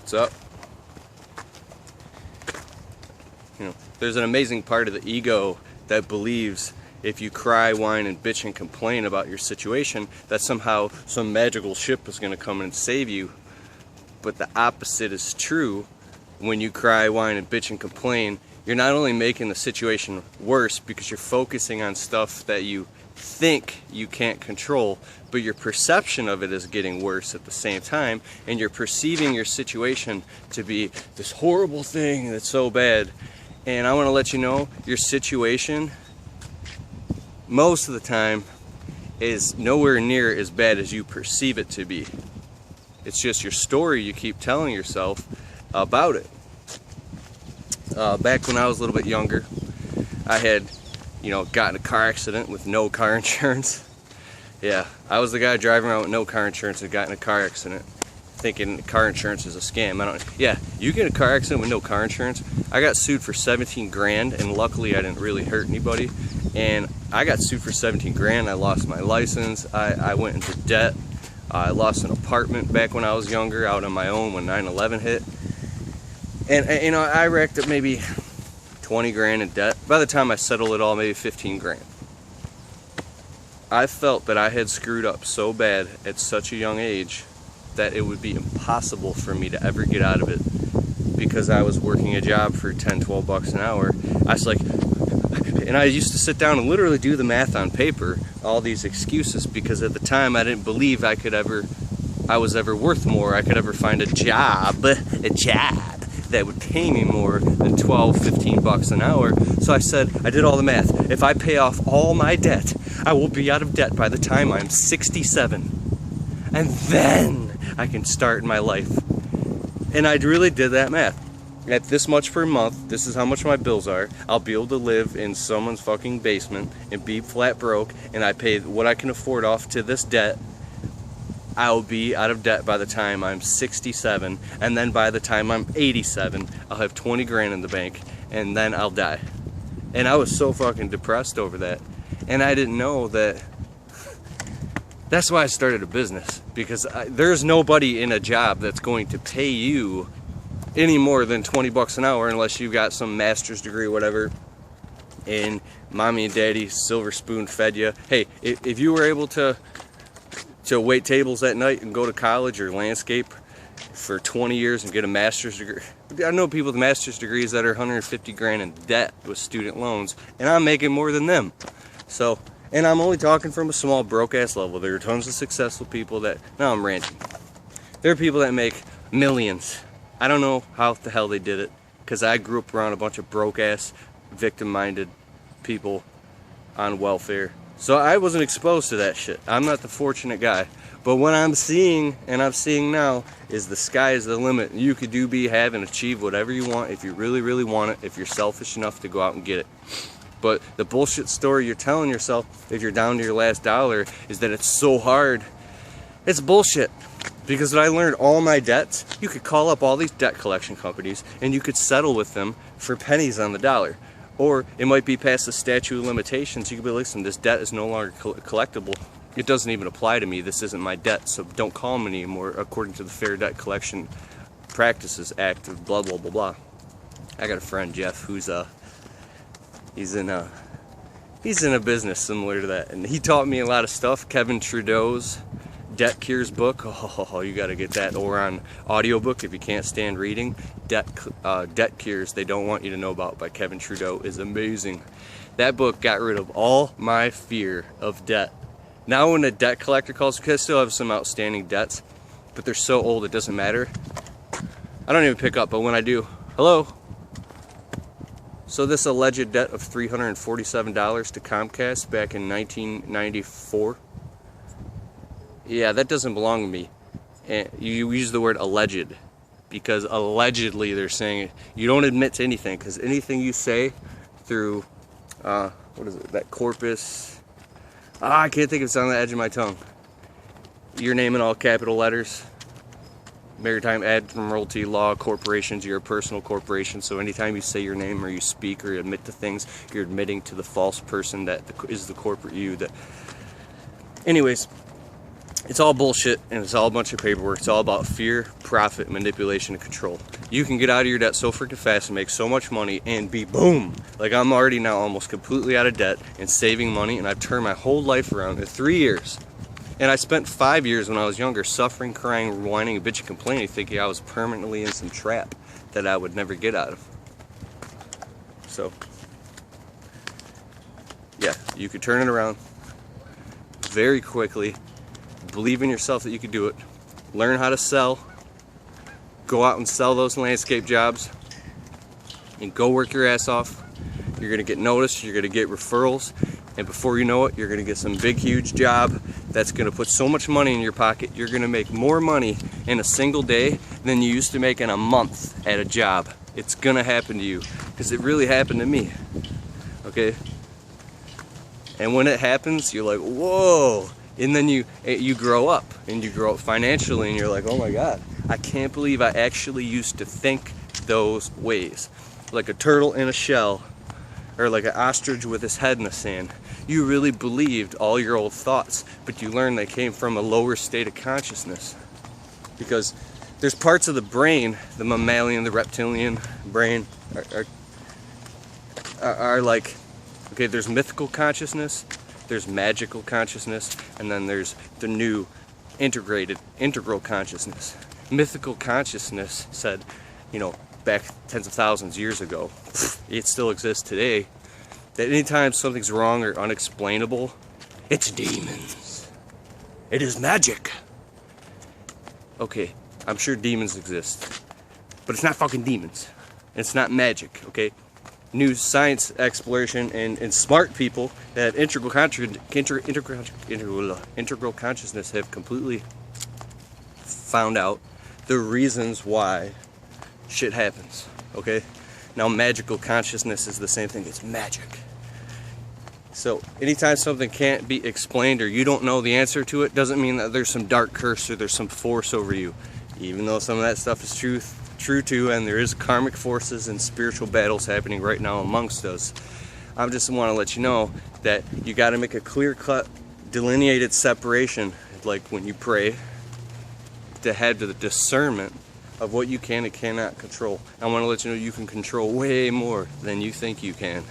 What's up? You know, there's an amazing part of the ego that believes if you cry, whine, and bitch and complain about your situation, that somehow some magical ship is going to come and save you. But the opposite is true. When you cry, whine, and bitch and complain, you're not only making the situation worse because you're focusing on stuff that you think you can't control, but your perception of it is getting worse at the same time, and you're perceiving your situation to be this horrible thing that's so bad. And I want to let you know, your situation most of the time is nowhere near as bad as you perceive it to be. It's just your story you keep telling yourself about it. Back when I was a little bit younger, I had, got in a car accident with no car insurance. Yeah, I was the guy driving around with no car insurance and got in a car accident, thinking car insurance is a scam. Yeah, you get in a car accident with no car insurance. I got sued for 17 grand, and luckily I didn't really hurt anybody. And I got sued for 17 grand. I lost my license. I went into debt. I lost an apartment back when I was younger, out on my own when 9/11 hit. And I racked up maybe 20 grand in debt. By the time I settled it all, maybe 15 grand. I felt that I had screwed up so bad at such a young age that it would be impossible for me to ever get out of it, because I was working a job for 10, 12 bucks an hour. I was like, and I used to sit down and literally do the math on paper, all these excuses, because at the time I didn't believe I was ever worth more. I could ever find a job that would pay me more than 12, 15 bucks an hour. So I said, I did all the math. If I pay off all my debt, I will be out of debt by the time I'm 67. And then I can start my life. And I really did that math. At this much per month, this is how much my bills are. I'll be able to live in someone's fucking basement and be flat broke, and I pay what I can afford off to this debt. I'll be out of debt by the time I'm 67, and then by the time I'm 87, I'll have 20 grand in the bank, and then I'll die. And I was so fucking depressed over that. And I didn't know that. That's why I started a business, because there's nobody in a job that's going to pay you any more than 20 bucks an hour unless you've got some master's degree or whatever, and mommy and daddy silver spoon fed you. Hey, if you were able to wait tables at night and go to college or landscape for 20 years and get a master's degree. I know people with master's degrees that are 150 grand in debt with student loans, and I'm making more than them. So, and I'm only talking from a small broke ass level. There are tons of successful people that, now I'm ranting. There are people that make millions. I don't know how the hell they did it, because I grew up around a bunch of broke ass, victim minded people on welfare. So I wasn't exposed to that shit. I'm not the fortunate guy. But what I'm seeing, and I'm seeing now, is the sky is the limit. You could have, and achieve whatever you want if you really, really want it, if you're selfish enough to go out and get it. But the bullshit story you're telling yourself, if you're down to your last dollar, is that it's so hard. It's bullshit. Because when I learned all my debts, you could call up all these debt collection companies, and you could settle with them for pennies on the dollar. Or it might be past the statute of limitations. You could be, listen, this debt is no longer collectible. It doesn't even apply to me. This isn't my debt, so don't call me anymore according to the Fair Debt Collection Practices Act of blah, blah, blah, blah. I got a friend, Jeff, who's he's in a business similar to that. And he taught me a lot of stuff. Kevin Trudeau's Debt Cures book. Oh, you got to get that. Or on audiobook if you can't stand reading. Debt Cures They Don't Want You to Know About by Kevin Trudeau is amazing. That book got rid of all my fear of debt. Now when a debt collector calls, because I still have some outstanding debts, but they're so old it doesn't matter. I don't even pick up, but when I do, hello? So this alleged debt of $347 to Comcast back in 1994, yeah, that doesn't belong to me. And you use the word alleged, because allegedly they're saying it. You don't admit to anything, because anything you say through, what is it, that corpus, I can't think of it's on the edge of my tongue. Your name in all capital letters. Maritime Admiralty Law Corporations, you're a personal corporation, so anytime you say your name or you speak or admit to things, you're admitting to the false person that is the corporate you. Anyways, It's all bullshit, and it's all a bunch of paperwork. It's all about fear, profit, manipulation, and control. You can get out of your debt so freaking fast and make so much money and be boom. Like, I'm already now almost completely out of debt and saving money, and I've turned my whole life around in 3 years. And I spent 5 years when I was younger suffering, crying, whining, bitching, complaining, thinking I was permanently in some trap that I would never get out of. So, yeah, you could turn it around very quickly. Believe in yourself that you can do it. Learn how to sell. Go out and sell those landscape jobs. And go work your ass off. You're going to get noticed. You're going to get referrals. And before you know it, you're going to get some big, huge job that's going to put so much money in your pocket. You're going to make more money in a single day than you used to make in a month at a job. It's going to happen to you. Because it really happened to me. Okay? And when it happens, you're like, whoa. And then you grow up, and you grow up financially, and you're like, oh my God, I can't believe I actually used to think those ways. Like a turtle in a shell, or like an ostrich with his head in the sand. You really believed all your old thoughts, but you learned they came from a lower state of consciousness. Because there's parts of the brain, the mammalian, the reptilian brain, are like, okay, there's mythical consciousness, there's magical consciousness, and then there's the new integral consciousness. Mythical consciousness said, you know, back tens of thousands of years ago, it still exists today, that anytime something's wrong or unexplainable, it's demons. It is magic. Okay, I'm sure demons exist, but it's not fucking demons. It's not magic, okay? New science exploration and smart people that integral consciousness have completely found out the reasons why shit happens, okay? Now magical consciousness is the same thing, it's magic. So anytime something can't be explained or you don't know the answer to it, doesn't mean that there's some dark curse or there's some force over you. Even though some of that stuff is true too, and there is karmic forces and spiritual battles happening right now amongst us. I just want to let you know that you got to make a clear-cut, delineated separation, like when you pray, to have the discernment of what you can and cannot control. I want to let you know you can control way more than you think you can,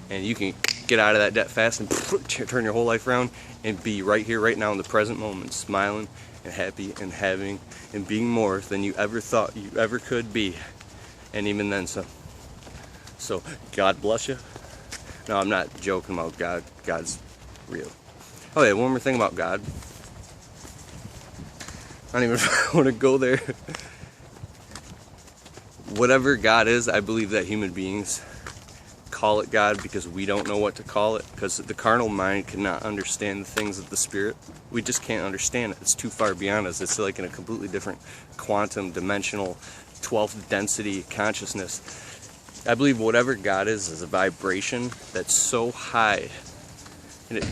and you can get out of that debt fast and turn your whole life around and be right here, right now in the present moment, smiling and happy and having and being more than you ever thought you ever could be, and even then some. So God bless you. No, I'm not joking about God. God's real. Oh yeah, one more thing about God. I don't even want to go there. Whatever God is, I believe that human beings call it God because we don't know what to call it, because the carnal mind cannot understand the things of the spirit. We just can't understand it. It's too far beyond us. It's like in a completely different quantum dimensional 12th density consciousness. I believe whatever God is a vibration that's so high, and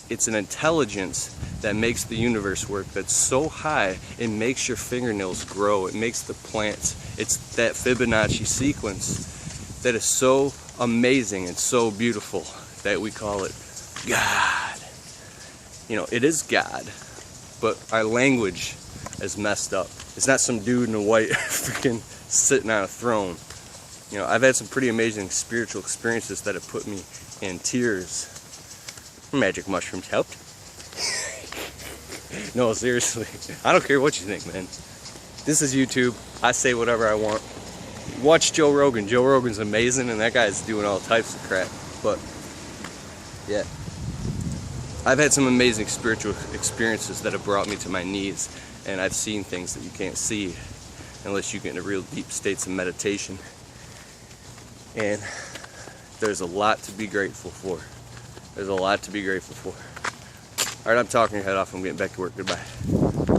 it's an intelligence that makes the universe work, that's so high it makes your fingernails grow, it makes the plants. It's that Fibonacci sequence that is so amazing and so beautiful that we call it God. You know, it is God, but our language is messed up. It's not some dude in a white freaking sitting on a throne. You know, I've had some pretty amazing spiritual experiences that have put me in tears. Magic mushrooms helped. No, seriously. I don't care what you think, man. This is YouTube. I say whatever I want. Watch Joe Rogan. Joe Rogan's amazing, and that guy's doing all types of crap. But, yeah. I've had some amazing spiritual experiences that have brought me to my knees, and I've seen things that you can't see unless you get into real deep states of meditation. And there's a lot to be grateful for. There's a lot to be grateful for. Alright, I'm talking your head off. I'm getting back to work. Goodbye.